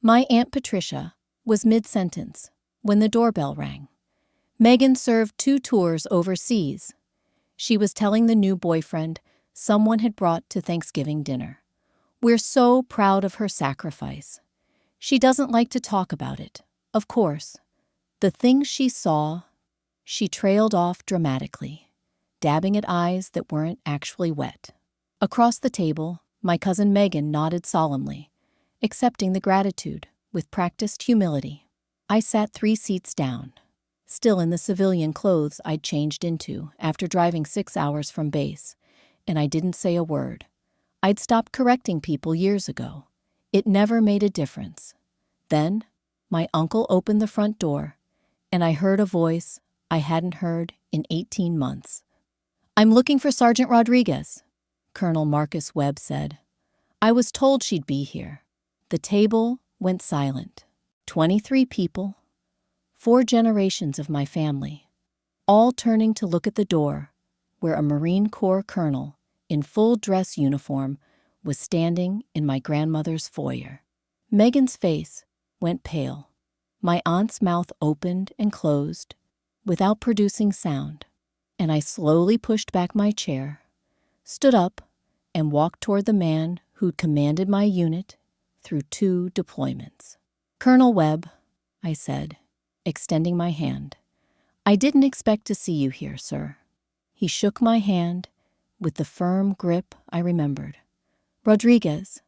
My Aunt Patricia was mid-sentence when the doorbell rang. Megan served 2 tours overseas. She was telling the new boyfriend someone had brought to Thanksgiving dinner. We're so proud of her sacrifice. She doesn't like to talk about it, of course. The things she saw, she trailed off dramatically, dabbing at eyes that weren't actually wet. Across the table, my cousin Megan nodded solemnly, accepting the gratitude with practiced humility. I sat 3 seats down, still in the civilian clothes I'd changed into after driving 6 hours from base, and I didn't say a word. I'd stopped correcting people years ago. It never made a difference. Then, my uncle opened the front door, and I heard a voice I hadn't heard in 18 months. "I'm looking for Sergeant Rodriguez," Colonel Marcus Webb said. "I was told she'd be here." The table went silent. 23 people, 4 generations of my family, all turning to look at the door where a Marine Corps colonel in full dress uniform was standing in my grandmother's foyer. Megan's face went pale. My aunt's mouth opened and closed without producing sound, and I slowly pushed back my chair, stood up, and walked toward the man who'd commanded my unit through 2 deployments. "Colonel Webb," I said, extending my hand. "I didn't expect to see you here, sir." He shook my hand with the firm grip I remembered. "Rodriguez,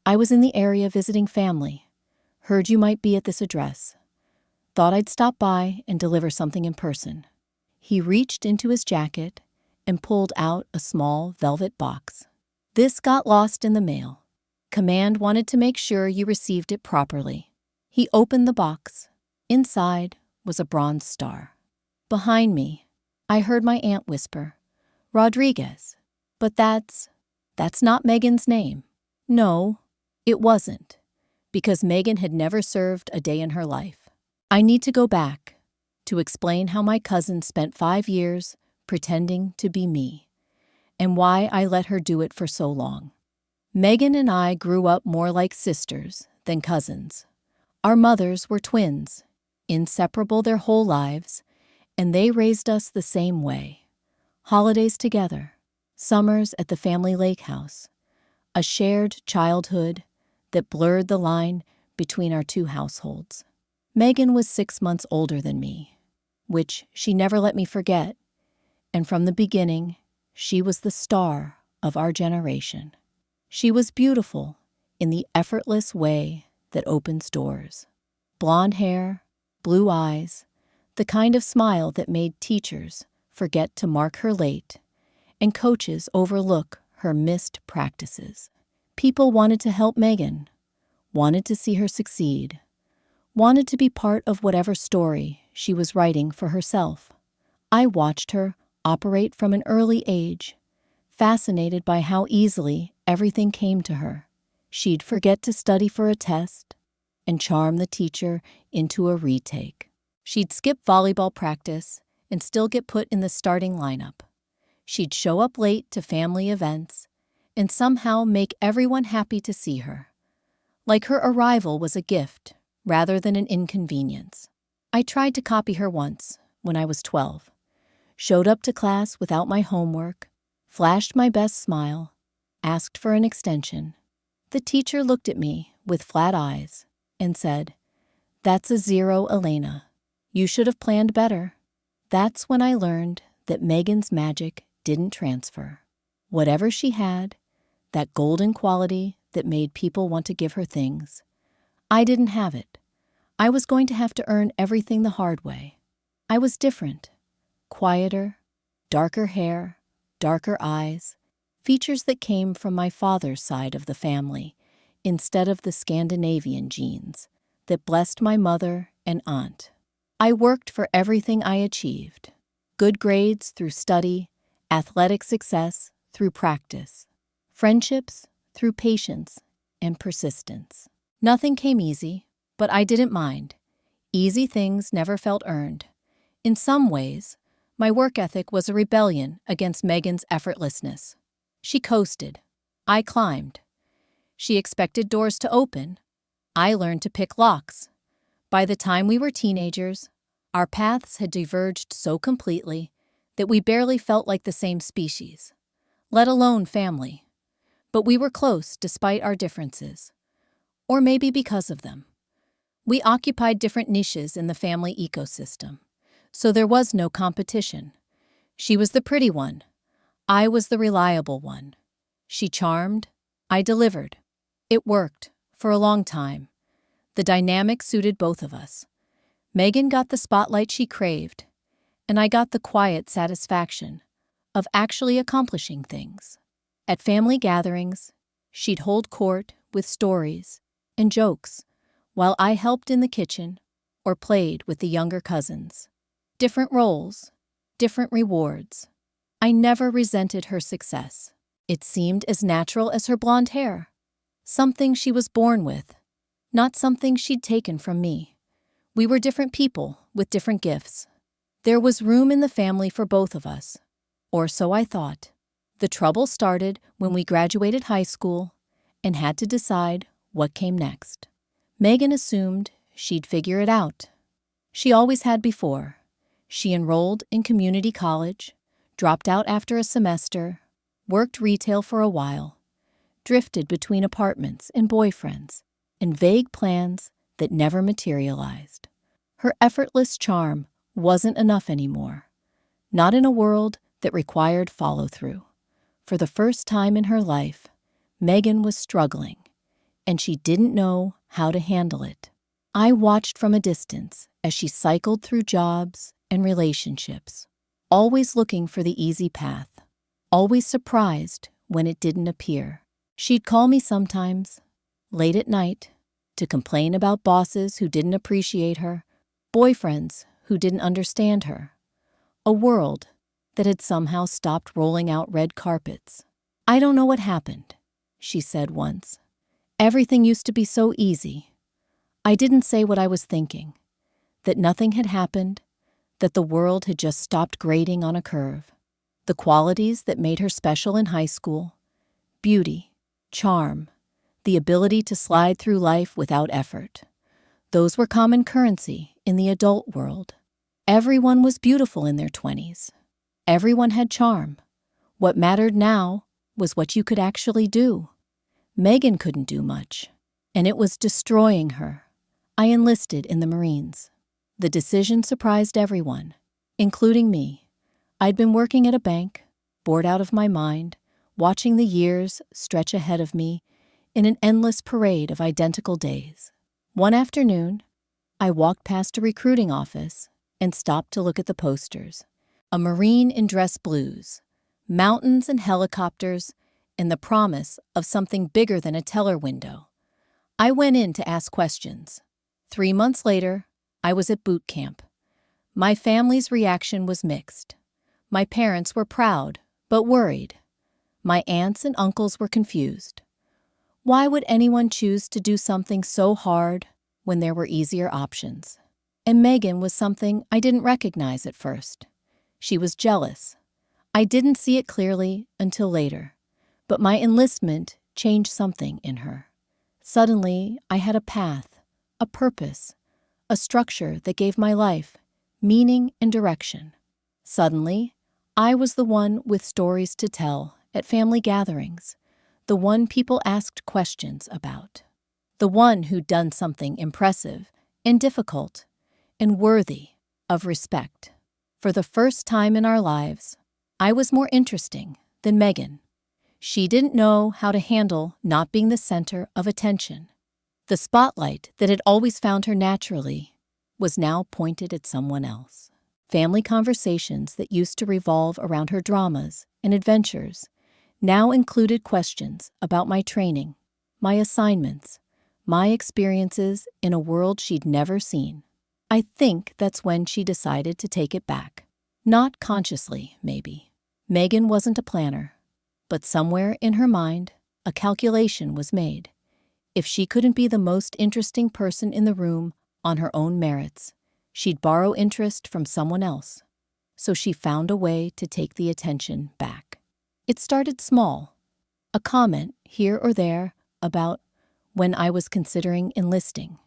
I was in the area visiting family. Heard you might be at this address. Thought I'd stop by and deliver something in person." He reached into his jacket and pulled out a small velvet box. "This got lost in the mail. Command wanted to make sure you received it properly." He opened the box. Inside was a bronze star. Behind me, I heard my aunt whisper, "Rodriguez. But that's not Megan's name." No, it wasn't, because Megan had never served a day in her life. I need to go back to explain how my cousin spent 5 years pretending to be me, and why I let her do it for so long. Megan and I grew up more like sisters than cousins. Our mothers were twins, inseparable their whole lives, and they raised us the same way. Holidays together, summers at the family lake house, a shared childhood that blurred the line between our 2 households. Megan was 6 months older than me, which she never let me forget, and from the beginning, she was the star of our generation. She was beautiful in the effortless way that opens doors. Blonde hair, blue eyes, the kind of smile that made teachers forget to mark her late, and coaches overlook her missed practices. People wanted to help Megan, wanted to see her succeed, wanted to be part of whatever story she was writing for herself. I watched her operate from an early age, fascinated by how easily everything came to her. She'd forget to study for a test and charm the teacher into a retake. She'd skip volleyball practice and still get put in the starting lineup. She'd show up late to family events and somehow make everyone happy to see her, like her arrival was a gift rather than an inconvenience. I tried to copy her once when I was 12. Showed up to class without my homework, flashed my best smile, asked for an extension. The teacher looked at me with flat eyes and said, "That's a 0, Elena. You should have planned better." That's when I learned that Megan's magic didn't transfer. Whatever she had, that golden quality that made people want to give her things, I didn't have it. I was going to have to earn everything the hard way. I was different. Quieter, darker hair, darker eyes, features that came from my father's side of the family instead of the Scandinavian genes that blessed my mother and aunt. I worked for everything I achieved. Good grades through study, athletic success through practice, friendships through patience and persistence. Nothing came easy, but I didn't mind. Easy things never felt earned. In some ways, my work ethic was a rebellion against Megan's effortlessness. She coasted. I climbed. She expected doors to open. I learned to pick locks. By the time we were teenagers, our paths had diverged so completely that we barely felt like the same species, let alone family. But we were close despite our differences, or maybe because of them. We occupied different niches in the family ecosystem, so there was no competition. She was the pretty one. I was the reliable one. She charmed. I delivered. It worked, for a long time. The dynamic suited both of us. Megan got the spotlight she craved, and I got the quiet satisfaction of actually accomplishing things. At family gatherings, she'd hold court with stories and jokes, while I helped in the kitchen or played with the younger cousins. Different roles, different rewards. I never resented her success. It seemed as natural as her blonde hair. Something she was born with, not something she'd taken from me. We were different people with different gifts. There was room in the family for both of us, or so I thought. The trouble started when we graduated high school and had to decide what came next. Megan assumed she'd figure it out. She always had before. She enrolled in community college, dropped out after a semester, worked retail for a while, drifted between apartments and boyfriends, and vague plans that never materialized. Her effortless charm wasn't enough anymore, not in a world that required follow-through. For the first time in her life, Megan was struggling, and she didn't know how to handle it. I watched from a distance as she cycled through jobs and relationships, always looking for the easy path, always surprised when it didn't appear. She'd call me sometimes, late at night, to complain about bosses who didn't appreciate her, boyfriends who didn't understand her, a world that had somehow stopped rolling out red carpets. "I don't know what happened," she said once. "Everything used to be so easy." I didn't say what I was thinking, that nothing had happened, that the world had just stopped grading on a curve. The qualities that made her special in high school, beauty, charm, the ability to slide through life without effort, those were common currency in the adult world. Everyone was beautiful in their 20s. Everyone had charm. What mattered now was what you could actually do. Megan couldn't do much, and it was destroying her. I enlisted in the Marines. The decision surprised everyone, including me. I'd been working at a bank, bored out of my mind, watching the years stretch ahead of me in an endless parade of identical days. One afternoon, I walked past a recruiting office and stopped to look at the posters. A Marine in dress blues, mountains and helicopters, and the promise of something bigger than a teller window. I went in to ask questions. 3 months later, I was at boot camp. My family's reaction was mixed. My parents were proud, but worried. My aunts and uncles were confused. Why would anyone choose to do something so hard when there were easier options? And Megan was something I didn't recognize at first. She was jealous. I didn't see it clearly until later, but my enlistment changed something in her. Suddenly, I had a path, a purpose, a structure that gave my life meaning and direction. Suddenly, I was the one with stories to tell at family gatherings, the one people asked questions about, the one who'd done something impressive and difficult and worthy of respect. For the first time in our lives, I was more interesting than Megan. She didn't know how to handle not being the center of attention. The spotlight that had always found her naturally was now pointed at someone else. Family conversations that used to revolve around her dramas and adventures now included questions about my training, my assignments, my experiences in a world she'd never seen. I think that's when she decided to take it back. Not consciously, maybe. Megan wasn't a planner, but somewhere in her mind, a calculation was made. If she couldn't be the most interesting person in the room on her own merits, she'd borrow interest from someone else. So she found a way to take the attention back. It started small, a comment here or there about when I was considering enlisting.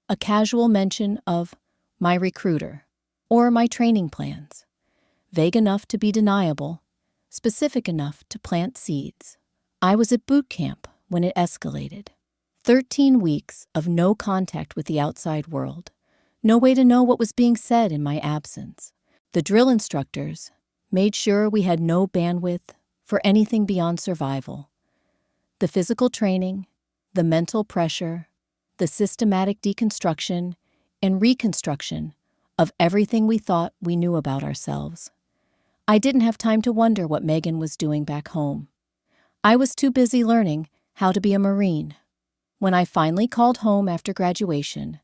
A casual mention of my recruiter or my training plans, vague enough to be deniable, specific enough to plant seeds. I was at boot camp when it escalated. 13 weeks of no contact with the outside world, no way to know what was being said in my absence. The drill instructors made sure we had no bandwidth for anything beyond survival. The physical training, the mental pressure, the systematic deconstruction and reconstruction of everything we thought we knew about ourselves. I didn't have time to wonder what Megan was doing back home. I was too busy learning how to be a Marine. When I finally called home after graduation,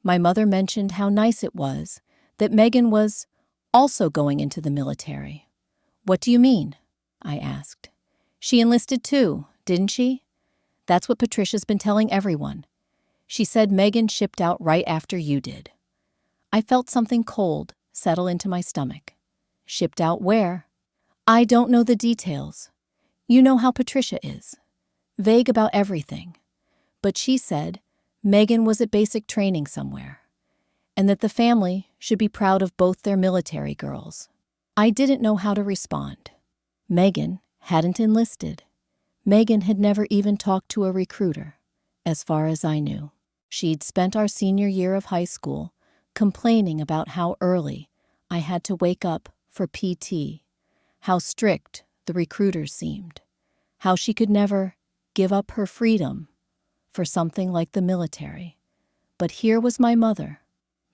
my mother mentioned how nice it was that Megan was also going into the military. "What do you mean?" I asked. "She enlisted too, didn't she?" "That's what Patricia's been telling everyone. She said Megan shipped out right after you did." I felt something cold settle into my stomach. "Shipped out where?" "I don't know the details. You know how Patricia is. Vague about everything. But she said Megan was at basic training somewhere, and that the family should be proud of both their military girls." I didn't know how to respond. Megan hadn't enlisted. Megan had never even talked to a recruiter, as far as I knew. She'd spent our senior year of high school complaining about how early I had to wake up for PT, how strict the recruiters seemed, how she could never give up her freedom for something like the military. But here was my mother,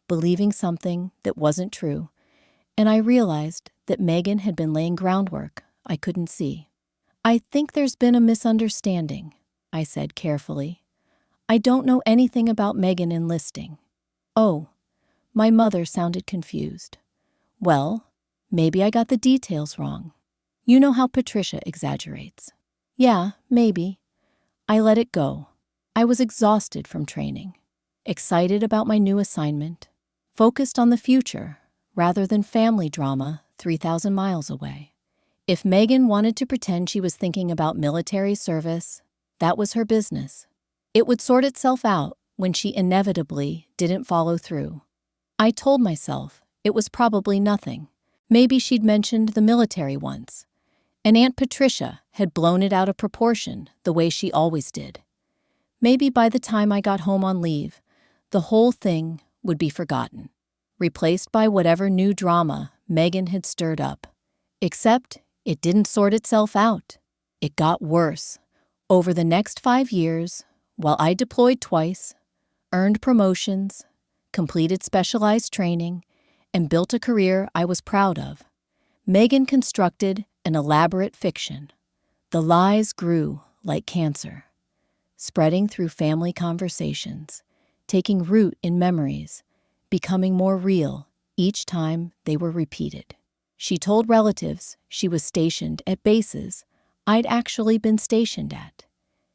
believing something that wasn't true, and I realized that Megan had been laying groundwork I couldn't see. "I think there's been a misunderstanding," I said carefully. "I don't know anything about Megan enlisting." "Oh," my mother sounded confused. "Well, maybe I got the details wrong. You know how Patricia exaggerates." "Yeah, maybe." I let it go. I was exhausted from training, excited about my new assignment, focused on the future rather than family drama 3,000 miles away. If Megan wanted to pretend she was thinking about military service, that was her business. It would sort itself out when she inevitably didn't follow through. I told myself it was probably nothing. Maybe she'd mentioned the military once, and Aunt Patricia had blown it out of proportion the way she always did. Maybe by the time I got home on leave, the whole thing would be forgotten, replaced by whatever new drama Megan had stirred up. Except it didn't sort itself out. It got worse. Over the next 5 years, while I deployed twice, earned promotions, completed specialized training, and built a career I was proud of, Megan constructed an elaborate fiction. The lies grew like cancer, spreading through family conversations, taking root in memories, becoming more real each time they were repeated. She told relatives she was stationed at bases I'd actually been stationed at.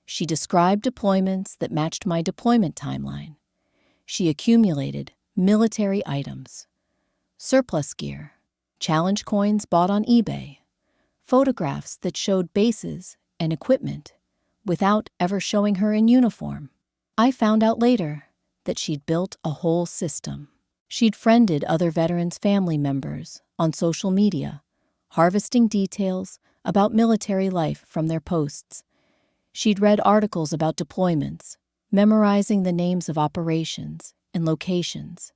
She described deployments that matched my deployment timeline. She accumulated military items, surplus gear, challenge coins bought on eBay, photographs that showed bases and equipment without ever showing her in uniform. I found out later that she'd built a whole system. She'd friended other veterans' family members on social media, harvesting details about military life from their posts. She'd read articles about deployments, memorizing the names of operations and locations.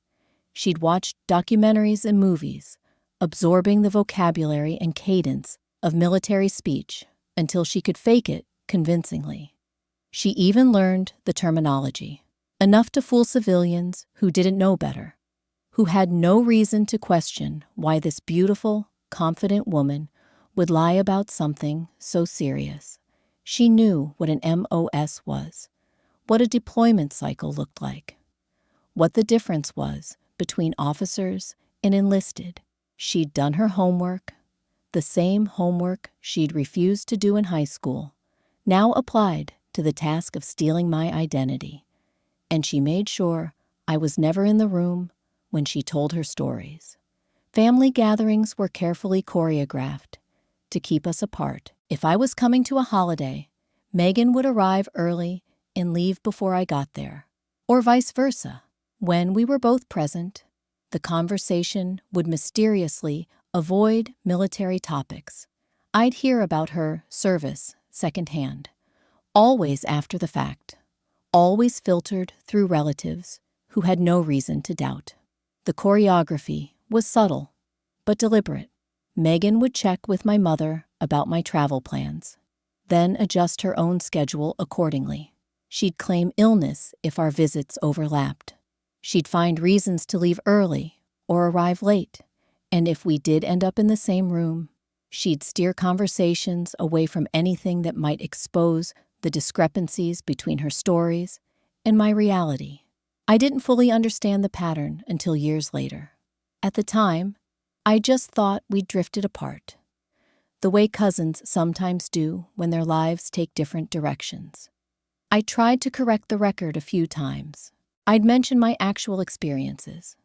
She'd watched documentaries and movies, absorbing the vocabulary and cadence of military speech until she could fake it convincingly. She even learned the terminology, enough to fool civilians who didn't know better, who had no reason to question why this beautiful, confident woman would lie about something so serious. She knew what an MOS was, what a deployment cycle looked like, what the difference was between officers and enlisted. She'd done her homework, the same homework she'd refused to do in high school, now applied to the task of stealing my identity. And she made sure I was never in the room when she told her stories. Family gatherings were carefully choreographed to keep us apart. If I was coming to a holiday, Megan would arrive early and leave before I got there, or vice versa. When we were both present, the conversation would mysteriously avoid military topics. I'd hear about her service secondhand, always after the fact, always filtered through relatives who had no reason to doubt. The choreography was subtle, but deliberate. Megan would check with my mother about my travel plans, then adjust her own schedule accordingly. She'd claim illness if our visits overlapped. She'd find reasons to leave early or arrive late, and if we did end up in the same room, she'd steer conversations away from anything that might expose the discrepancies between her stories and my reality. I didn't fully understand the pattern until years later. At the time, I just thought we'd drifted apart, the way cousins sometimes do when their lives take different directions. I tried to correct the record a few times. I'd mention my actual experiences,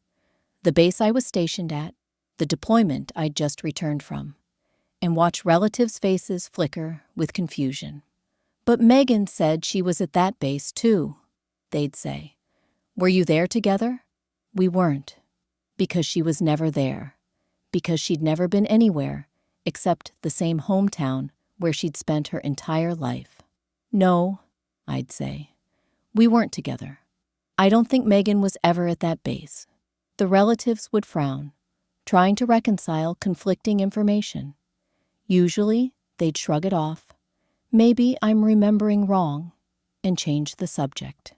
the base I was stationed at, the deployment I'd just returned from, and watch relatives' faces flicker with confusion. But Megan said she was at that base too, they'd say. Were you there together? We weren't, because she was never there, because she'd never been anywhere except the same hometown where she'd spent her entire life. No, I'd say. We weren't together. I don't think Megan was ever at that base. The relatives would frown, trying to reconcile conflicting information. Usually, they'd shrug it off. Maybe I'm remembering wrong, and change the subject.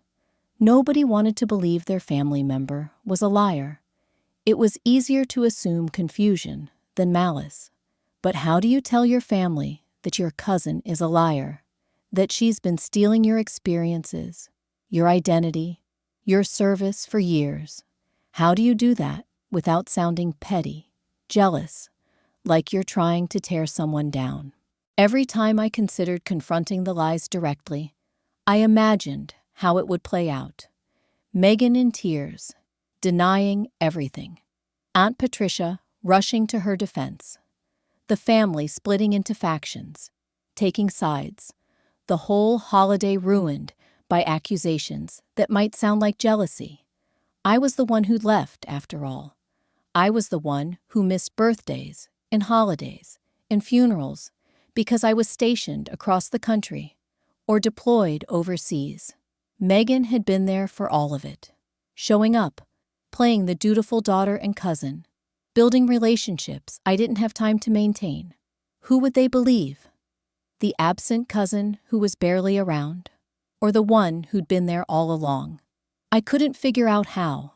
Nobody wanted to believe their family member was a liar. It was easier to assume confusion than malice. But how do you tell your family that your cousin is a liar, that she's been stealing your experiences, your identity, your service for years? How do you do that without sounding petty, jealous, like you're trying to tear someone down? Every time I considered confronting the lies directly, I imagined how it would play out. Megan in tears, denying everything. Aunt Patricia rushing to her defense. The family splitting into factions, taking sides. The whole holiday ruined by accusations that might sound like jealousy. I was the one who'd left, after all. I was the one who missed birthdays and holidays and funerals because I was stationed across the country or deployed overseas. Megan had been there for all of it, showing up, playing the dutiful daughter and cousin, building relationships I didn't have time to maintain. Who would they believe? The absent cousin who was barely around, or the one who'd been there all along? I couldn't figure out how,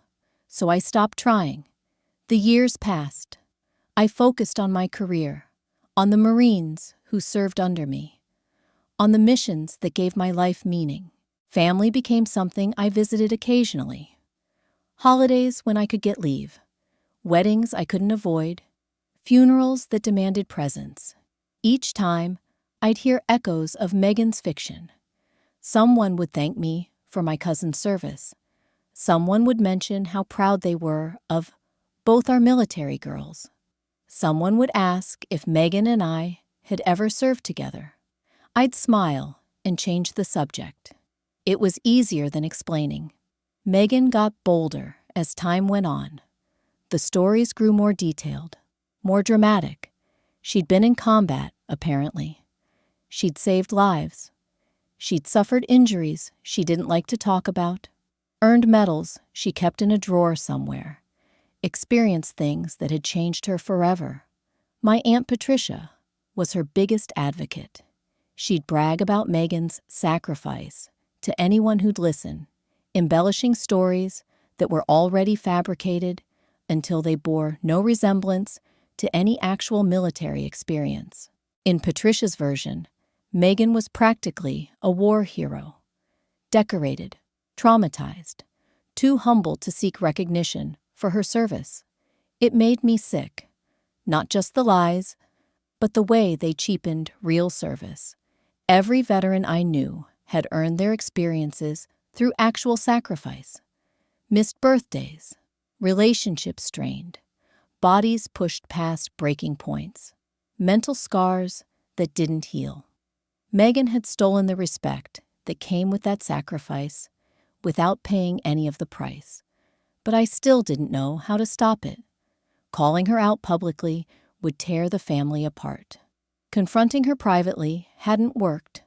so I stopped trying. The years passed. I focused on my career, on the Marines who served under me, on the missions that gave my life meaning. Family became something I visited occasionally. Holidays when I could get leave. Weddings I couldn't avoid. Funerals that demanded presence. Each time, I'd hear echoes of Megan's fiction. Someone would thank me for my cousin's service. Someone would mention how proud they were of both our military girls. Someone would ask if Megan and I had ever served together. I'd smile and change the subject. It was easier than explaining. Megan got bolder as time went on. The stories grew more detailed, more dramatic. She'd been in combat, apparently. She'd saved lives. She'd suffered injuries she didn't like to talk about, earned medals she kept in a drawer somewhere, experienced things that had changed her forever. My Aunt Patricia was her biggest advocate. She'd brag about Megan's sacrifice to anyone who'd listen, embellishing stories that were already fabricated until they bore no resemblance to any actual military experience. In Patricia's version, Megan was practically a war hero, decorated, traumatized, too humble to seek recognition for her service. It made me sick, not just the lies, but the way they cheapened real service. Every veteran I knew had earned their experiences through actual sacrifice. Missed birthdays, relationships strained, bodies pushed past breaking points, mental scars that didn't heal. Megan had stolen the respect that came with that sacrifice without paying any of the price. But I still didn't know how to stop it. Calling her out publicly would tear the family apart. Confronting her privately hadn't worked.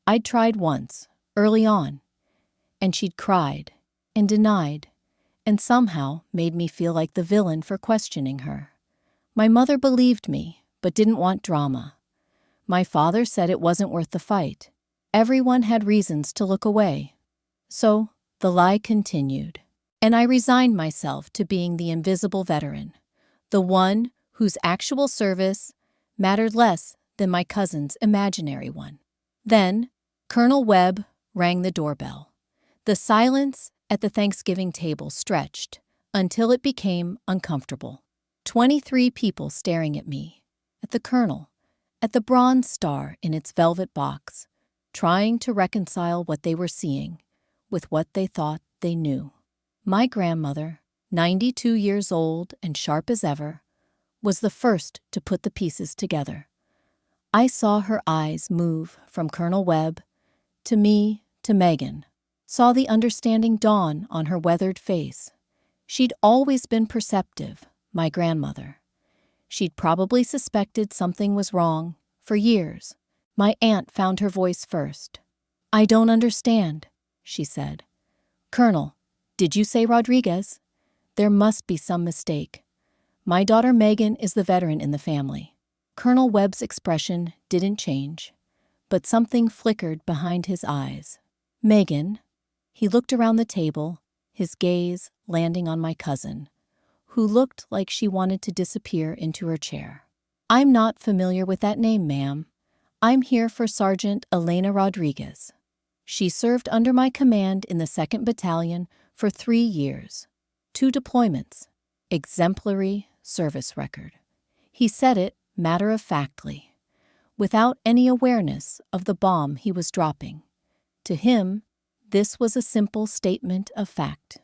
I'd tried once, early on, and she'd cried and denied and somehow made me feel like the villain for questioning her. My mother believed me, but didn't want drama. My father said it wasn't worth the fight. Everyone had reasons to look away. So the lie continued, and I resigned myself to being the invisible veteran, the one whose actual service mattered less than my cousin's imaginary one. Then, Colonel Webb rang the doorbell. The silence at the Thanksgiving table stretched until it became uncomfortable. 23 people staring at me, at the colonel, at the bronze star in its velvet box, trying to reconcile what they were seeing with what they thought they knew. My grandmother, 92 years old and sharp as ever, was the first to put the pieces together. I saw her eyes move from Colonel Webb to me to Megan, saw the understanding dawn on her weathered face. She'd always been perceptive, my grandmother. She'd probably suspected something was wrong for years. My aunt found her voice first. "I don't understand," she said. "Colonel, did you say Rodriguez? There must be some mistake. My daughter Megan is the veteran in the family." Colonel Webb's expression didn't change, but something flickered behind his eyes. "Megan?" He looked around the table, his gaze landing on my cousin, who looked like she wanted to disappear into her chair. "I'm not familiar with that name, ma'am. I'm here for Sergeant Elena Rodriguez. She served under my command in the 2nd Battalion for 3 years. 2 deployments. Exemplary service record." He said it matter-of-factly, without any awareness of the bomb he was dropping. To him, this was a simple statement of fact.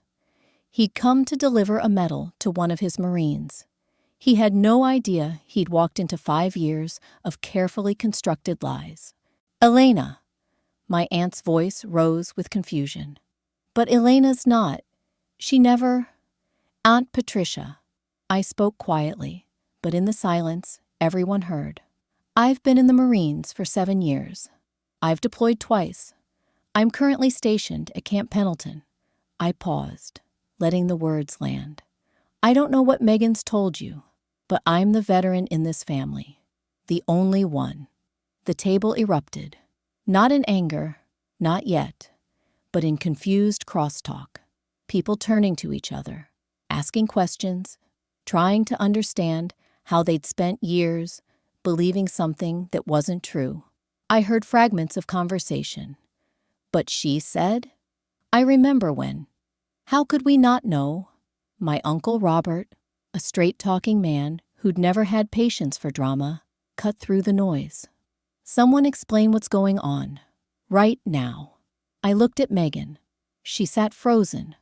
He'd come to deliver a medal to one of his Marines. He had no idea he'd walked into 5 years of carefully constructed lies. "Elena!" My aunt's voice rose with confusion. "But Elena's not. She never—" "Aunt Patricia." I spoke quietly, but in the silence, everyone heard. "I've been in the Marines for 7 years. I've deployed twice. I'm currently stationed at Camp Pendleton." I paused, letting the words land. "I don't know what Megan's told you, but I'm the veteran in this family. The only one." The table erupted. Not in anger, not yet, but in confused crosstalk. People turning to each other, asking questions, trying to understand how they'd spent years believing something that wasn't true. I heard fragments of conversation. "But she said?" "I remember when." How could we not know? My Uncle Robert, a straight-talking man who'd never had patience for drama, cut through the noise. "Someone explain what's going on. Right now." I looked at Megan. She sat frozen,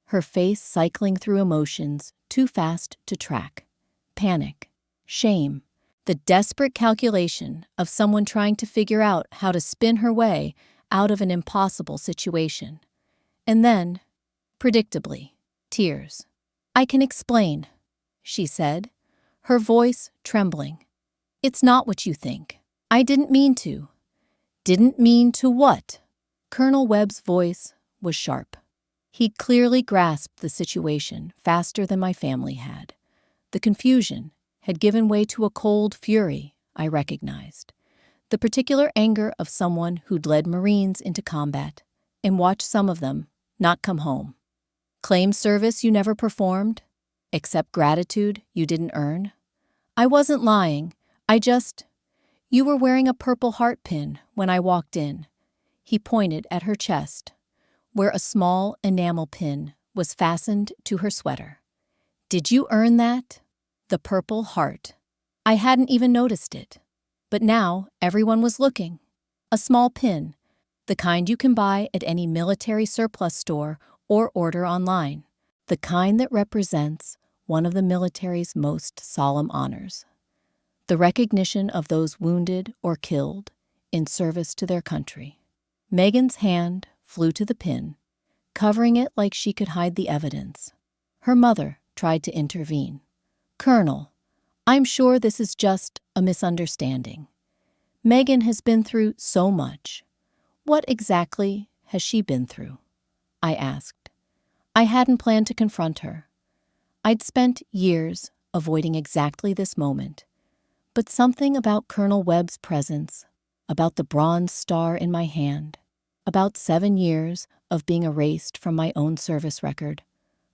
her face cycling through emotions too fast to track. Panic, shame, the desperate calculation of someone trying to figure out how to spin her way out of an impossible situation. And then, predictably, tears. "I can explain," she said, her voice trembling. "It's not what you think. I didn't mean to." "Didn't mean to what?" Colonel Webb's voice was sharp. He'd clearly grasped the situation faster than my family had. The confusion had given way to a cold fury I recognized. The particular anger of someone who'd led Marines into combat and watched some of them not come home. "Claim service you never performed? Accept gratitude you didn't earn?" I wasn't lying. You were wearing a purple heart pin when I walked in." He pointed at her chest, where a small enamel pin was fastened to her sweater. "Did you earn that?" The purple heart. I hadn't even noticed it. But now everyone was looking. A small pin, the kind you can buy at any military surplus store or order online. The kind that represents one of the military's most solemn honors. The recognition of those wounded or killed in service to their country. Megan's hand flew to the pin, covering it like she could hide the evidence. Her mother tried to intervene. "Colonel, I'm sure this is just a misunderstanding. Megan has been through so much. What exactly has she been through?" I asked. I hadn't planned to confront her. I'd spent years avoiding exactly this moment, but something about Colonel Webb's presence, about the bronze star in my hand, about 7 years of being erased from my own service record,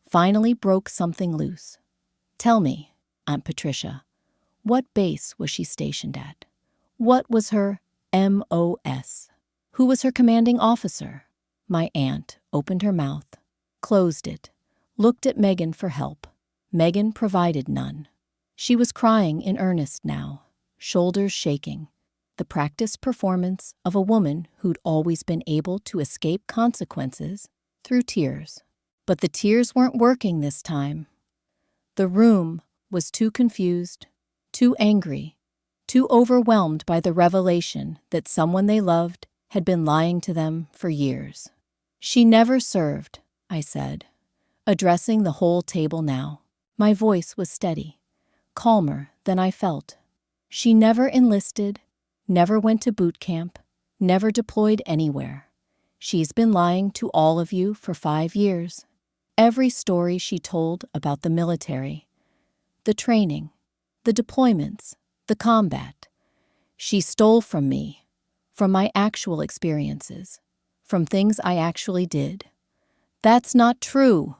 finally broke something loose. "Tell me, Aunt Patricia, what base was she stationed at? What was her MOS? Who was her commanding officer?" My aunt opened her mouth, closed it, looked at Megan for help. Megan provided none. She was crying in earnest now, shoulders shaking, the practiced performance of a woman who'd always been able to escape consequences through tears. But the tears weren't working this time. The room was too confused, too angry, too overwhelmed by the revelation that someone they loved had been lying to them for years. "She never served," I said, addressing the whole table now. My voice was steady, calmer than I felt. "She never enlisted, never went to boot camp, never deployed anywhere. She's been lying to all of you for 5 years. Every story she told about the military, the training, the deployments, the combat, she stole from me, from my actual experiences, from things I actually did." "That's not true."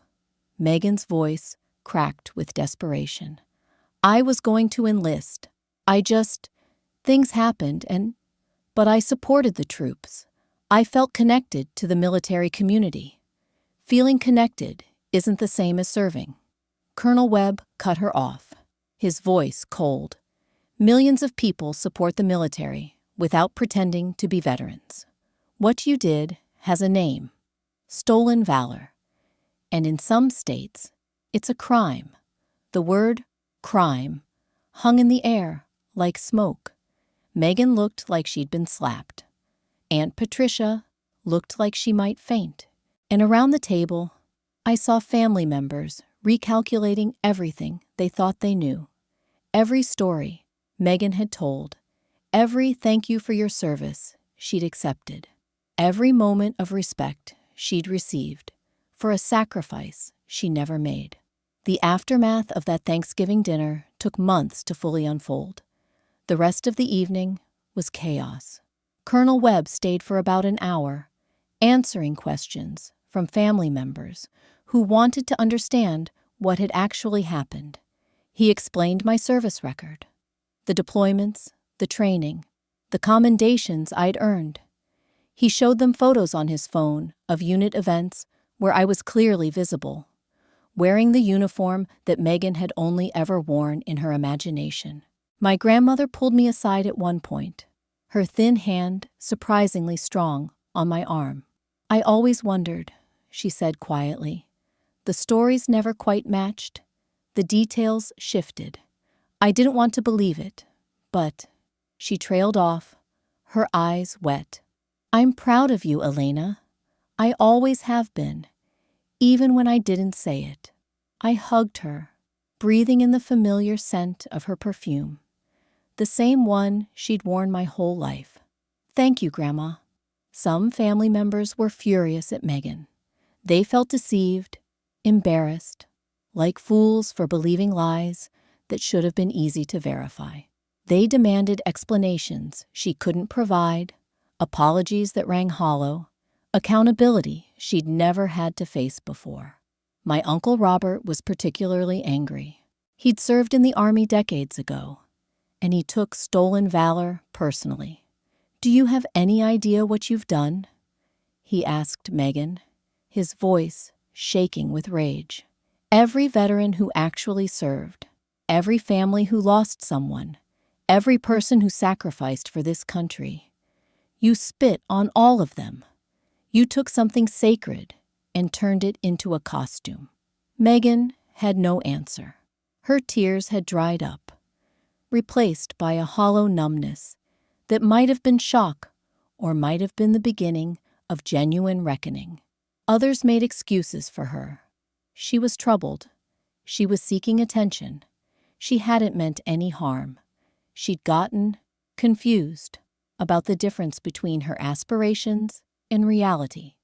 Megan's voice cracked with desperation. "I was going to enlist. Things happened but I supported the troops. I felt connected to the military community. Feeling connected isn't the same as serving." Colonel Webb cut her off, his voice cold. "Millions of people support the military without pretending to be veterans. What you did has a name: stolen valor. And in some states, it's a crime." The word crime hung in the air like smoke. Megan looked like she'd been slapped. Aunt Patricia looked like she might faint. And around the table, I saw family members recalculating everything they thought they knew. Every story Megan had told, every "thank you for your service" she'd accepted, every moment of respect she'd received for a sacrifice she never made. The aftermath of that Thanksgiving dinner took months to fully unfold. The rest of the evening was chaos. Colonel Webb stayed for about an hour, answering questions from family members who wanted to understand what had actually happened. He explained my service record, the deployments, the training, the commendations I'd earned. He showed them photos on his phone of unit events where I was clearly visible, wearing the uniform that Megan had only ever worn in her imagination. My grandmother pulled me aside at one point, her thin hand surprisingly strong on my arm. "I always wondered," she said quietly. "The stories never quite matched. The details shifted. I didn't want to believe it, but..." She trailed off, her eyes wet. "I'm proud of you, Elena. I always have been, even when I didn't say it." I hugged her, breathing in the familiar scent of her perfume, the same one she'd worn my whole life. "Thank you, Grandma." Some family members were furious at Megan. They felt deceived, embarrassed, like fools for believing lies that should have been easy to verify. They demanded explanations she couldn't provide, apologies that rang hollow, accountability she'd never had to face before. My Uncle Robert was particularly angry. He'd served in the Army decades ago, and he took stolen valor personally. "Do you have any idea what you've done?" he asked Megan, his voice shaking with rage. "Every veteran who actually served, every family who lost someone, every person who sacrificed for this country. You spit on all of them. You took something sacred and turned it into a costume." Megan had no answer. Her tears had dried up, replaced by a hollow numbness that might have been shock or might have been the beginning of genuine reckoning. Others made excuses for her. She was troubled. She was seeking attention. She hadn't meant any harm. She'd gotten confused about the difference between her aspirations and reality.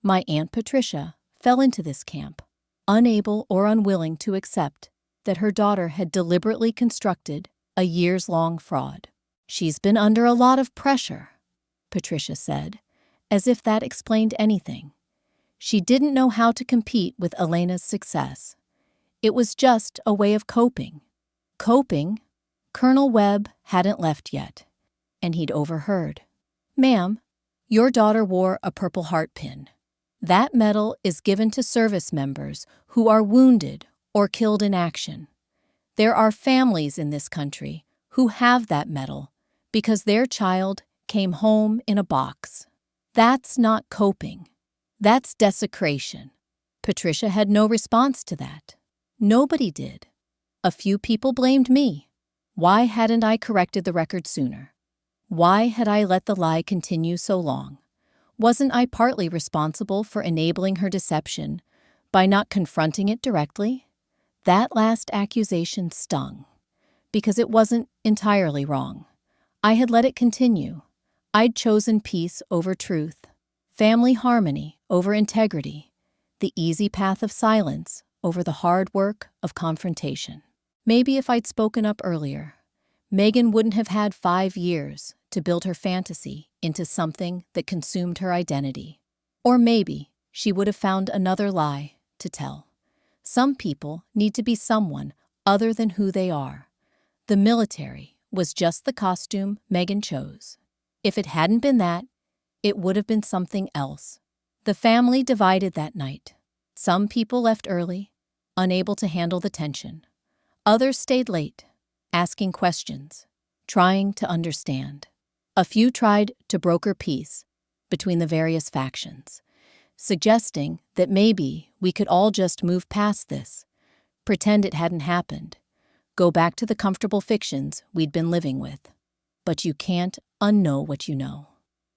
My Aunt Patricia fell into this camp, unable or unwilling to accept that her daughter had deliberately constructed a years-long fraud. "She's been under a lot of pressure," Patricia said, as if that explained anything. She didn't know how to compete with Elena's success. It was just a way of coping. Coping? Colonel Webb hadn't left yet, and he'd overheard. "Ma'am, your daughter wore a Purple Heart pin. That medal is given to service members who are wounded or killed in action. There are families in this country who have that medal because their child came home in a box. That's not coping. That's desecration." Patricia had no response to that. Nobody did. A few people blamed me. Why hadn't I corrected the record sooner? Why had I let the lie continue so long? Wasn't I partly responsible for enabling her deception by not confronting it directly? That last accusation stung, because it wasn't entirely wrong. I had let it continue. I'd chosen peace over truth, family harmony over integrity, the easy path of silence over the hard work of confrontation. Maybe if I'd spoken up earlier, Megan wouldn't have had 5 years to build her fantasy into something that consumed her identity. Or maybe she would have found another lie to tell. Some people need to be someone other than who they are. The military was just the costume Megan chose. If it hadn't been that, it would have been something else. The family divided that night. Some people left early, unable to handle the tension. Others stayed late, asking questions, trying to understand. A few tried to broker peace between the various factions, suggesting that maybe we could all just move past this, pretend it hadn't happened, go back to the comfortable fictions we'd been living with. But you can't unknow what you know.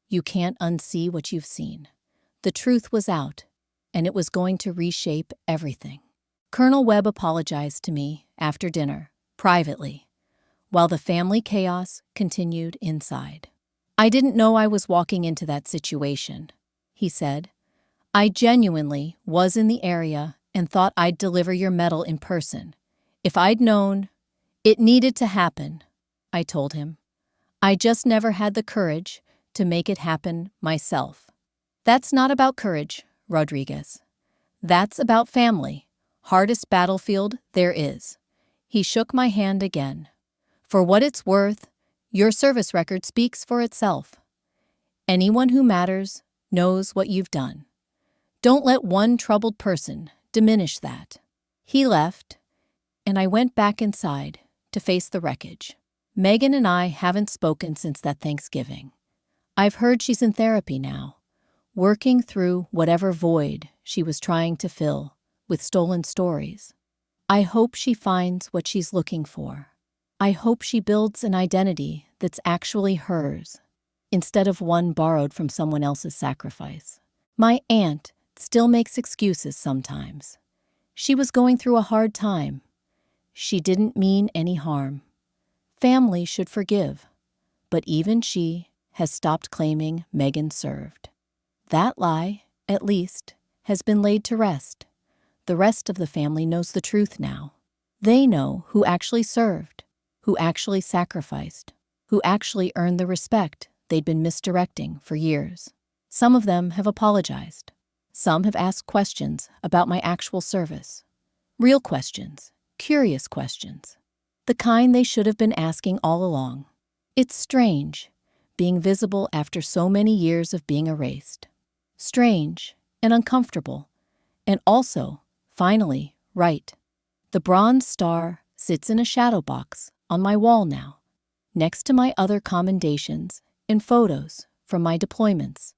You can't unsee what you've seen. The truth was out, and it was going to reshape everything. Colonel Webb apologized to me after dinner, privately, while the family chaos continued inside. "I didn't know I was walking into that situation," he said. "I genuinely was in the area and thought I'd deliver your medal in person. If I'd known it needed to happen," I told him. "I just never had the courage to make it happen myself." "That's not about courage, Rodriguez. That's about family. Hardest battlefield there is." He shook my hand again. "For what it's worth, your service record speaks for itself. Anyone who matters knows what you've done. Don't let one troubled person diminish that." He left, and I went back inside to face the wreckage. Megan and I haven't spoken since that Thanksgiving. I've heard she's in therapy now, working through whatever void she was trying to fill with stolen stories. I hope she finds what she's looking for. I hope she builds an identity that's actually hers, instead of one borrowed from someone else's sacrifice. My aunt still makes excuses sometimes. She was going through a hard time. She didn't mean any harm. Family should forgive, but even she has stopped claiming Megan served. That lie, at least, has been laid to rest. The rest of the family knows the truth now. They know who actually served, who actually sacrificed, who actually earned the respect they'd been misdirecting for years. Some of them have apologized. Some have asked questions about my actual service. Real questions, curious questions. The kind they should have been asking all along. It's strange, being visible after so many years of being erased. Strange and uncomfortable, and also, finally, right. The bronze star sits in a shadow box on my wall now, next to my other commendations and photos from my deployments.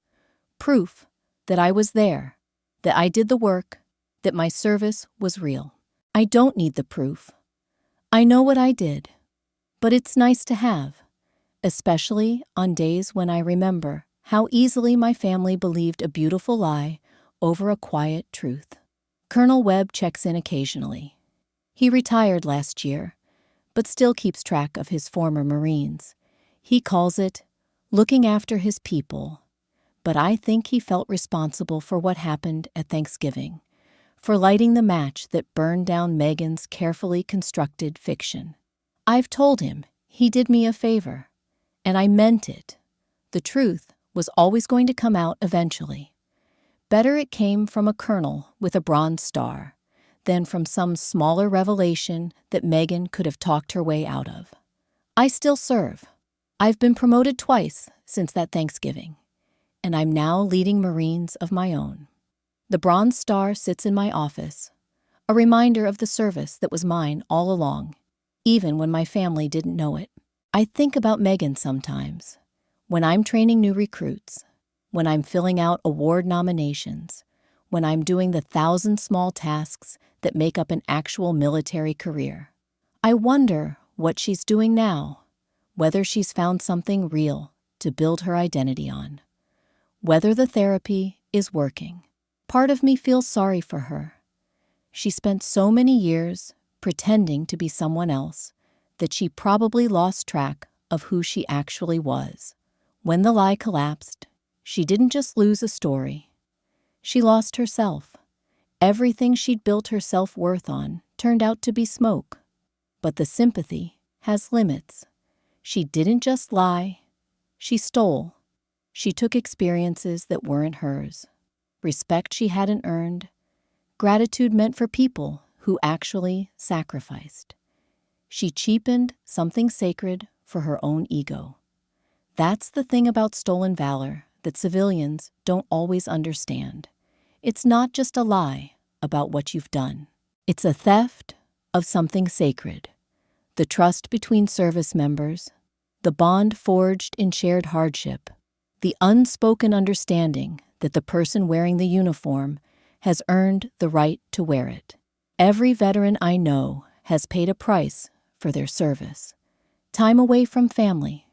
Proof that I was there, that I did the work, that my service was real. I don't need the proof. I know what I did, but it's nice to have, especially on days when I remember how easily my family believed a beautiful lie over a quiet truth. Colonel Webb checks in occasionally. He retired last year, but still keeps track of his former Marines. He calls it looking after his people, but I think he felt responsible for what happened at Thanksgiving, for lighting the match that burned down Megan's carefully constructed fiction. I've told him he did me a favor, and I meant it. The truth was always going to come out eventually. Better it came from a colonel with a Bronze Star than from some smaller revelation that Megan could have talked her way out of. I still serve. I've been promoted twice since that Thanksgiving, and I'm now leading Marines of my own. The Bronze Star sits in my office, a reminder of the service that was mine all along, even when my family didn't know it. I think about Megan sometimes, when I'm training new recruits, when I'm filling out award nominations, when I'm doing the 1,000 small tasks that make up an actual military career. I wonder what she's doing now, whether she's found something real to build her identity on, whether the therapy is working. Part of me feels sorry for her. She spent so many years pretending to be someone else that she probably lost track of who she actually was. When the lie collapsed, she didn't just lose a story. She lost herself. Everything she'd built her self-worth on turned out to be smoke. But the sympathy has limits. She didn't just lie. She stole. She took experiences that weren't hers, respect she hadn't earned, gratitude meant for people who actually sacrificed. She cheapened something sacred for her own ego. That's the thing about stolen valor that civilians don't always understand. It's not just a lie about what you've done. It's a theft of something sacred. The trust between service members, the bond forged in shared hardship, the unspoken understanding that the person wearing the uniform has earned the right to wear it. Every veteran I know has paid a price for their service. Time away from family,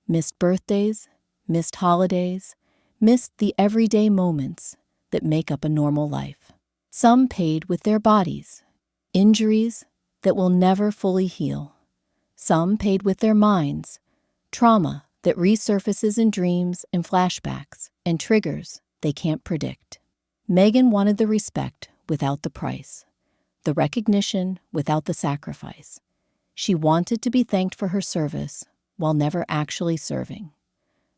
missed birthdays, missed holidays, missed the everyday moments that make up a normal life. Some paid with their bodies, injuries that will never fully heal. Some paid with their minds, trauma that resurfaces in dreams and flashbacks and triggers they can't predict. Megan wanted the respect without the price, the recognition without the sacrifice. She wanted to be thanked for her service while never actually serving,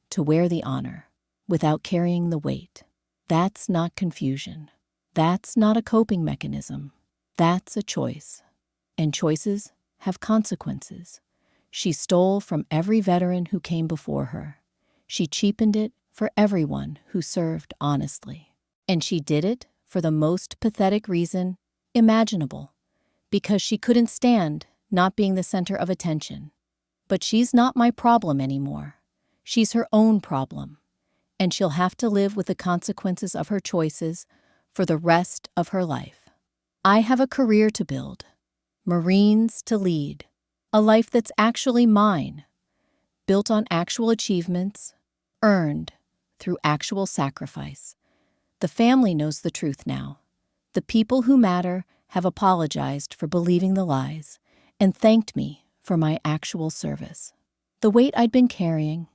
to wear the honor without carrying the weight. That's not confusion. That's not a coping mechanism. That's a choice. And choices have consequences. She stole from every veteran who came before her. She cheapened it for everyone who served honestly. And she did it for the most pathetic reason imaginable, because she couldn't stand not being the center of attention. But she's not my problem anymore. She's her own problem, and she'll have to live with the consequences of her choices for the rest of her life. I have a career to build, Marines to lead, a life that's actually mine, built on actual achievements, earned through actual sacrifice. The family knows the truth now. The people who matter have apologized for believing the lies and thanked me for my actual service. The weight I'd been carrying,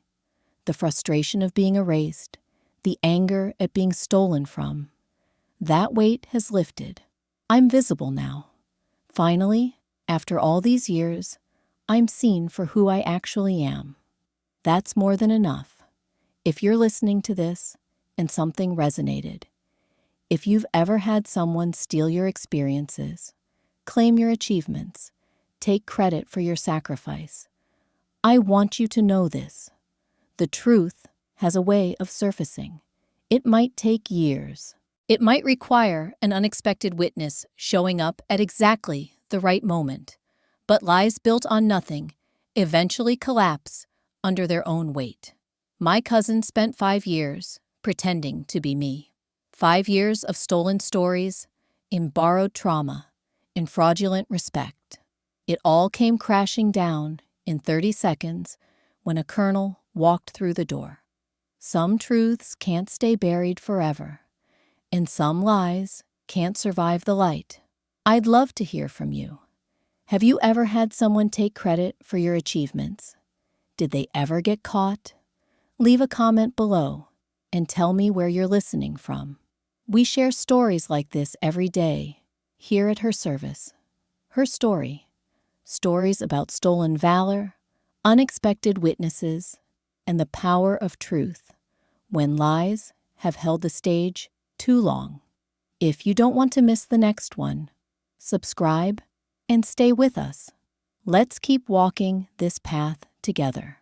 the frustration of being erased, the anger at being stolen from, that weight has lifted. I'm visible now. Finally, after all these years, I'm seen for who I actually am. That's more than enough. If you're listening to this and something resonated, if you've ever had someone steal your experiences, claim your achievements, take credit for your sacrifice, I want you to know this. The truth has a way of surfacing. It might take years. It might require an unexpected witness showing up at exactly the right moment. But lies built on nothing eventually collapse under their own weight. My cousin spent 5 years pretending to be me. 5 years of stolen stories, in borrowed trauma, in fraudulent respect. It all came crashing down in 30 seconds when a colonel walked through the door. Some truths can't stay buried forever, and some lies can't survive the light. I'd love to hear from you. Have you ever had someone take credit for your achievements? Did they ever get caught? Leave a comment below and tell me where you're listening from. We share stories like this every day here at Her Service. Her Story. Stories about stolen valor, unexpected witnesses, and the power of truth when lies have held the stage too long. If you don't want to miss the next one, subscribe and stay with us. Let's keep walking this path together.